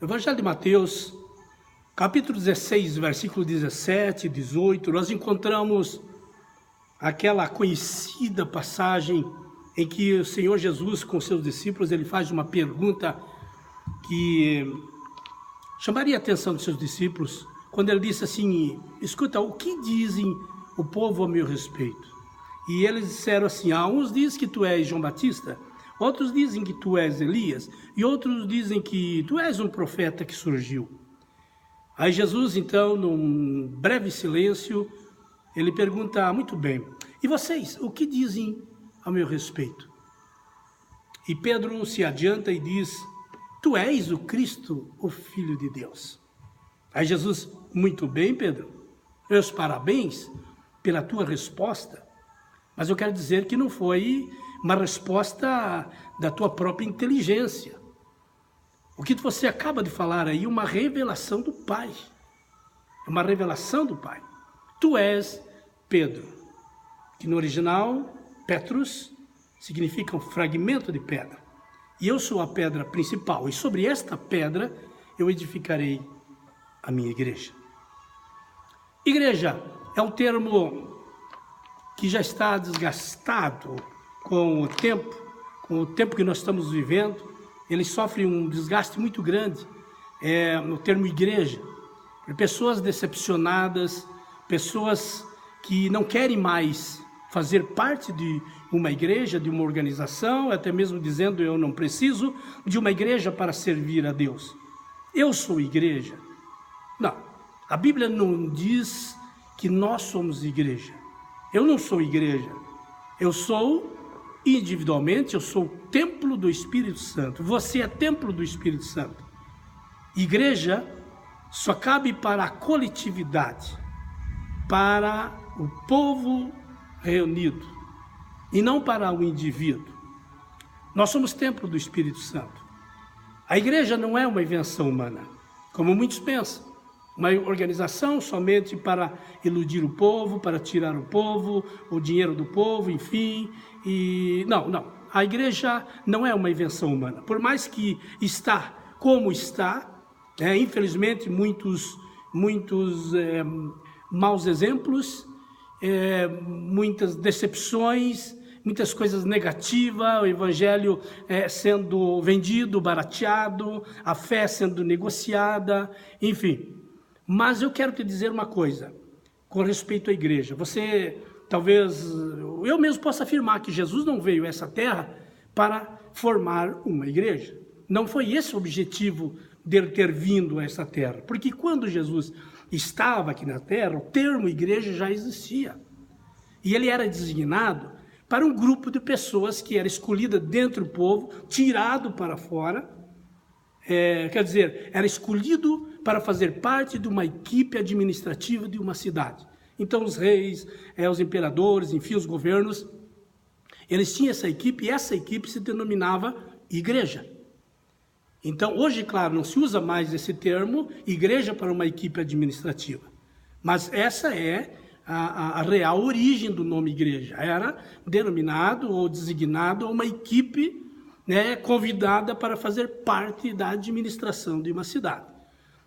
No Evangelho de Mateus, capítulo 16, versículo 17 e 18, nós encontramos aquela conhecida passagem em que o Senhor Jesus, com seus discípulos, ele faz uma pergunta que chamaria a atenção dos seus discípulos, quando ele disse assim: escuta, o que dizem o povo a meu respeito? E eles disseram assim: uns dizem que tu és João Batista, outros dizem que tu és Elias, e outros dizem que tu és um profeta que surgiu. Aí Jesus, então, num breve silêncio, ele pergunta: muito bem, e vocês, o que dizem a meu respeito? E Pedro se adianta e diz: tu és o Cristo, o Filho de Deus. Aí Jesus: muito bem, Pedro, meus parabéns pela tua resposta, mas eu quero dizer que não foi uma resposta da tua própria inteligência. O que você acaba de falar aí é uma revelação do Pai. É uma revelação do Pai. Tu és Pedro, que no original, Petrus, significa um fragmento de pedra. E eu sou a pedra principal, e sobre esta pedra eu edificarei a minha igreja. Igreja é um termo que já está desgastado com o tempo que nós estamos vivendo. Ele sofre um desgaste muito grande, no termo igreja. Pessoas decepcionadas, pessoas que não querem mais fazer parte de uma igreja, de uma organização, até mesmo dizendo: eu não preciso de uma igreja para servir a Deus. Eu sou igreja. Não, a Bíblia não diz que nós somos igreja. Eu não sou igreja, eu sou individualmente, eu sou o templo do Espírito Santo. Você é templo do Espírito Santo. Igreja só cabe para a coletividade, para o povo reunido, e não para o indivíduo. Nós somos templo do Espírito Santo. A igreja não é uma invenção humana, como muitos pensam. Uma organização somente para iludir o povo, para tirar o povo, o dinheiro do povo, enfim. Não. A igreja não é uma invenção humana. Por mais que está como está, infelizmente muitos maus exemplos, muitas decepções, muitas coisas negativas, o evangelho sendo vendido, barateado, a fé sendo negociada, enfim. Mas eu quero te dizer uma coisa com respeito à igreja. Eu mesmo posso afirmar que Jesus não veio a essa terra para formar uma igreja. Não foi esse o objetivo dele ter vindo a essa terra. Porque quando Jesus estava aqui na terra, o termo igreja já existia. E ele era designado para um grupo de pessoas que era escolhida dentro do povo, tirado para fora. Era escolhido para fazer parte de uma equipe administrativa de uma cidade. Então os reis, os imperadores, enfim, os governos, eles tinham essa equipe, e essa equipe se denominava igreja. Então hoje, claro, não se usa mais esse termo igreja para uma equipe administrativa, mas essa é a real origem do nome igreja. Era denominado ou designado uma equipe, convidada para fazer parte da administração de uma cidade.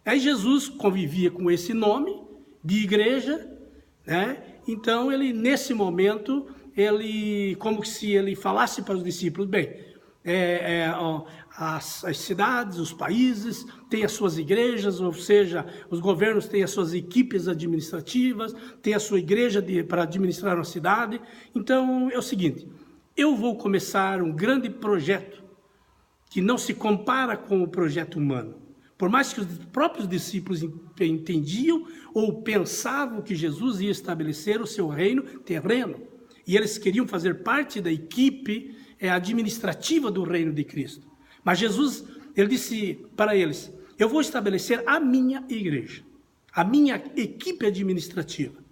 Aí Jesus convivia com esse nome de igreja, Então ele, nesse momento, como se ele falasse para os discípulos: bem, as cidades, os países têm as suas igrejas, ou seja, os governos têm as suas equipes administrativas, têm a sua igreja para administrar uma cidade. Então é o seguinte: eu vou começar um grande projeto que não se compara com o projeto humano. Por mais que os próprios discípulos entendiam ou pensavam que Jesus ia estabelecer o seu reino terreno, e eles queriam fazer parte da equipe administrativa do reino de Cristo. Mas Jesus, ele disse para eles: eu vou estabelecer a minha igreja, a minha equipe administrativa.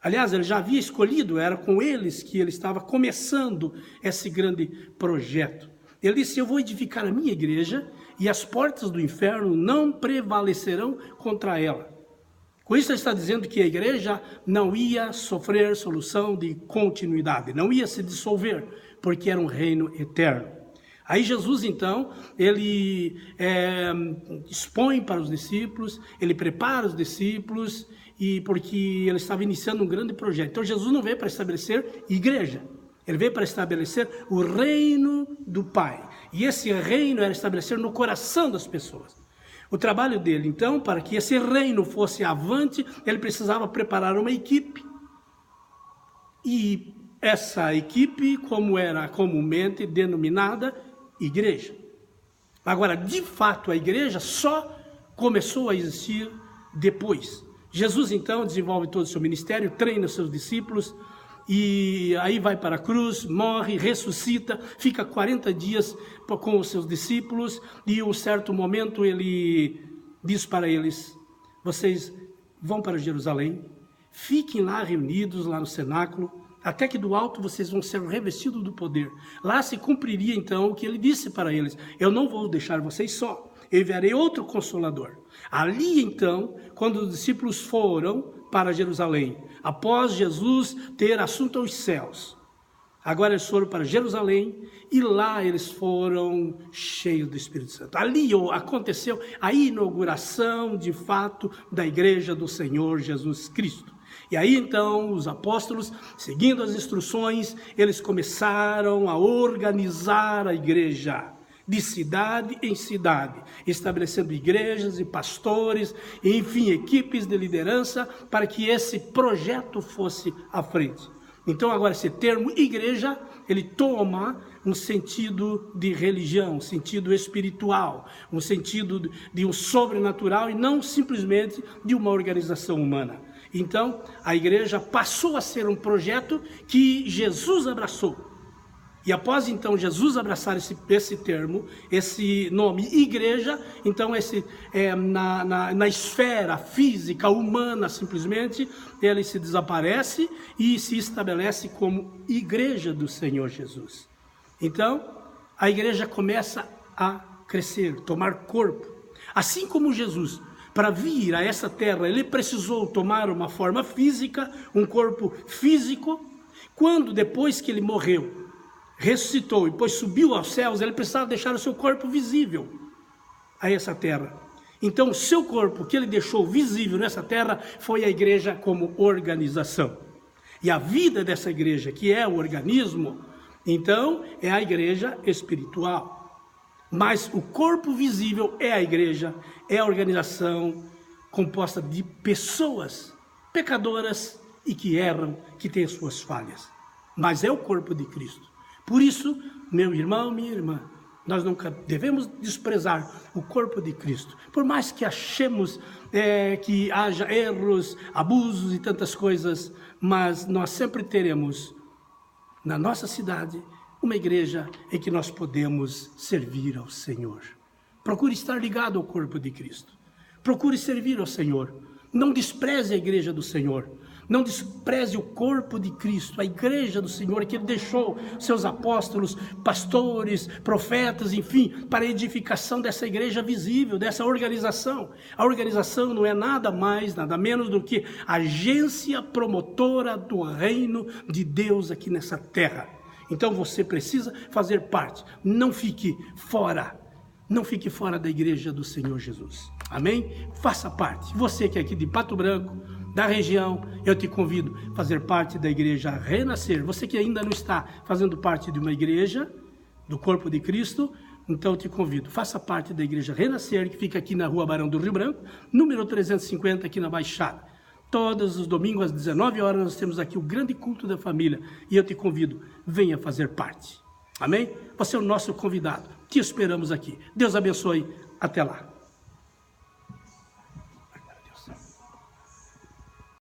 Aliás, ele já havia escolhido, era com eles que ele estava começando esse grande projeto. Ele disse: eu vou edificar a minha igreja, e as portas do inferno não prevalecerão contra ela. Com isso ele está dizendo que a igreja não ia sofrer solução de continuidade, não ia se dissolver, porque era um reino eterno. Aí Jesus, então, ele expõe para os discípulos, ele prepara os discípulos, porque ele estava iniciando um grande projeto. Então Jesus não veio para estabelecer igreja, ele veio para estabelecer o reino do Pai. E esse reino era estabelecer no coração das pessoas. O trabalho dele, então, para que esse reino fosse avante, ele precisava preparar uma equipe. E essa equipe, como era comumente denominada, igreja. Agora, de fato, a igreja só começou a existir depois. Jesus, então, desenvolve todo o seu ministério, treina os seus discípulos, e aí vai para a cruz, morre, ressuscita, fica 40 dias com os seus discípulos, e em um certo momento ele diz para eles: vocês vão para Jerusalém, fiquem lá reunidos, lá no cenáculo, até que do alto vocês vão ser revestidos do poder. Lá se cumpriria então o que ele disse para eles: eu não vou deixar vocês só, eu enviarei outro Consolador. Ali então, quando os discípulos foram para Jerusalém, após Jesus ter assunto aos céus, agora eles foram para Jerusalém e lá eles foram cheios do Espírito Santo. Ali aconteceu a inauguração de fato da igreja do Senhor Jesus Cristo. E aí então os apóstolos, seguindo as instruções, eles começaram a organizar a igreja de cidade em cidade, estabelecendo igrejas e pastores, enfim, equipes de liderança, para que esse projeto fosse à frente. Então agora esse termo igreja, ele toma um sentido de religião, um sentido espiritual, um sentido de um sobrenatural e não simplesmente de uma organização humana. Então, a igreja passou a ser um projeto que Jesus abraçou. E após, então, Jesus abraçar esse termo, esse nome, igreja, então, na esfera física, humana, simplesmente, ele se desaparece e se estabelece como igreja do Senhor Jesus. Então, a igreja começa a crescer, tomar corpo. Assim como Jesus, para vir a essa terra, ele precisou tomar uma forma física, um corpo físico. Quando, depois que ele morreu, ressuscitou e depois subiu aos céus, ele precisava deixar o seu corpo visível a essa terra. Então, o seu corpo que ele deixou visível nessa terra foi a igreja como organização. E a vida dessa igreja, que é o organismo, então, é a igreja espiritual. Mas o corpo visível é a igreja, é a organização composta de pessoas pecadoras e que erram, que têm suas falhas. Mas é o corpo de Cristo. Por isso, meu irmão, minha irmã, nós nunca devemos desprezar o corpo de Cristo. Por mais que achemos que haja erros, abusos e tantas coisas, mas nós sempre teremos na nossa cidade uma igreja em que nós podemos servir ao Senhor. Procure estar ligado ao corpo de Cristo. Procure servir ao Senhor. Não despreze a igreja do Senhor. Não despreze o corpo de Cristo, a igreja do Senhor, que Ele deixou seus apóstolos, pastores, profetas, enfim, para a edificação dessa igreja visível, dessa organização. A organização não é nada mais, nada menos do que agência promotora do reino de Deus aqui nessa terra. Então você precisa fazer parte. Não fique fora. Não fique fora da igreja do Senhor Jesus. Amém? Faça parte. Você que é aqui de Pato Branco, da região, eu te convido a fazer parte da igreja Renascer. Você que ainda não está fazendo parte de uma igreja, do corpo de Cristo, então eu te convido, faça parte da igreja Renascer, que fica aqui na Rua Barão do Rio Branco, número 350, aqui na Baixada. Todos os domingos às 19 horas nós temos aqui o grande culto da família e eu te convido, venha fazer parte. Amém? Você é o nosso convidado. Te esperamos aqui. Deus abençoe. Até lá.